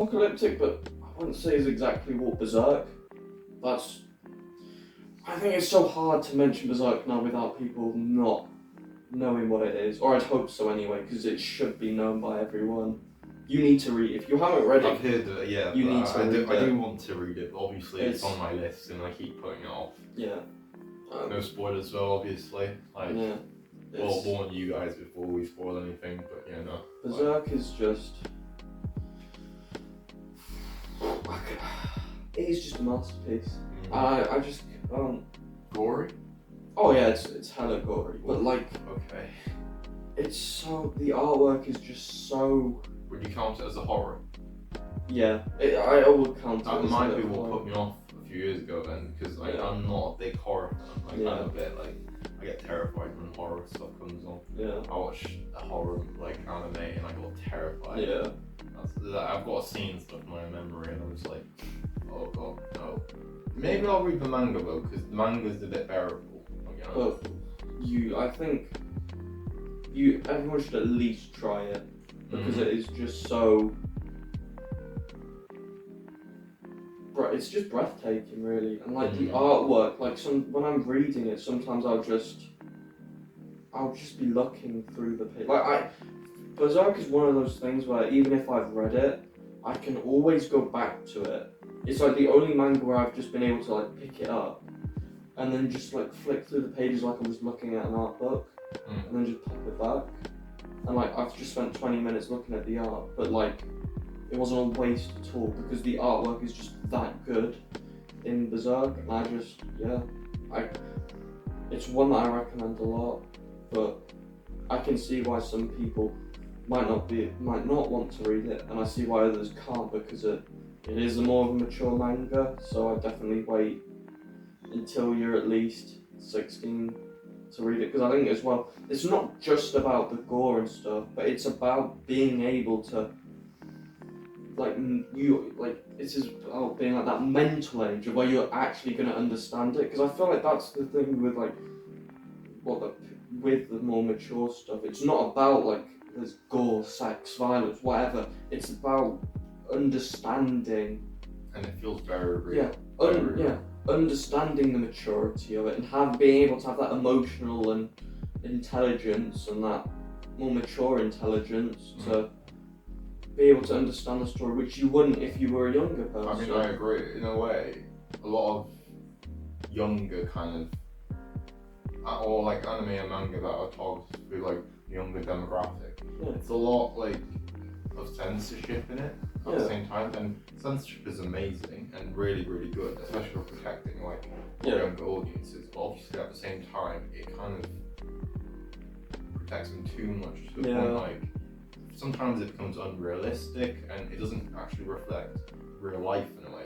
Apocalyptic, but I wouldn't say is exactly what Berserk. That's. I think it's so hard to mention Berserk now without people not knowing what it is, or I'd hope so anyway, because it should be known by everyone. You need to read. If you haven't read I've it, heard that, yeah. you need to read I it. do want to read it, but obviously it's on my list and I keep putting it off. Yeah. No spoilers though, obviously. Like, Yeah. we'll warn you guys before we spoil anything, but yeah, no. Berserk is just. It is just a masterpiece. I just can't. Gory? Oh yeah, it's hella gory, but like Okay. it's so the artwork is just so. Would you count it as a horror? Yeah, I would count it. That as might a be horror. what put me off a few years ago then, because like, Yeah. I'm not a big horror fan. Like, Yeah. I'm a bit like, I get terrified when horror stuff comes on. Yeah. I watch a horror like anime and I got terrified. Yeah. I've got a scene stuff in my memory and I'm just like, oh god, no. Maybe I'll read the manga though, because the manga's a bit bearable. You know? But I think everyone should at least try it because it is just so. It's just breathtaking, really, and like the artwork. Like when I'm reading it, sometimes I'll just be looking through the page. Berserk is one of those things where even if I've read it, I can always go back to it. It's like the only manga where I've just been able to like pick it up and then just like flick through the pages like I was looking at an art book and then just pop it back. And like I've just spent 20 minutes looking at the art, but like it wasn't a waste at all because the artwork is just that good in Berserk, and it's one that I recommend a lot, but I can see why some people might not want to read it, and I see why others can't because it is a more of a mature manga, so I'd definitely wait until you're at least 16 to read it, because I think as well, it's not just about the gore and stuff, but it's about being able to it's about being like that mental age of where you're actually going to understand it, because I feel like that's the thing with like with the more mature stuff. It's not about like there's gore, sex, violence, whatever. It's about understanding. And it feels very real. Understanding the maturity of it and being able to have that emotional and intelligence and that more mature intelligence to be able to understand the story, which you wouldn't if you were a younger person. I mean, I agree. In a way, a lot of younger kind of, or like anime and manga that are targeted for like younger demographic. Yeah. It's a lot like of censorship in it at the same time, and censorship is amazing and really, really good, especially for protecting like younger audiences. But obviously, at the same time, it kind of protects them too much to the point like. Sometimes it becomes unrealistic and it doesn't actually reflect real life in a way.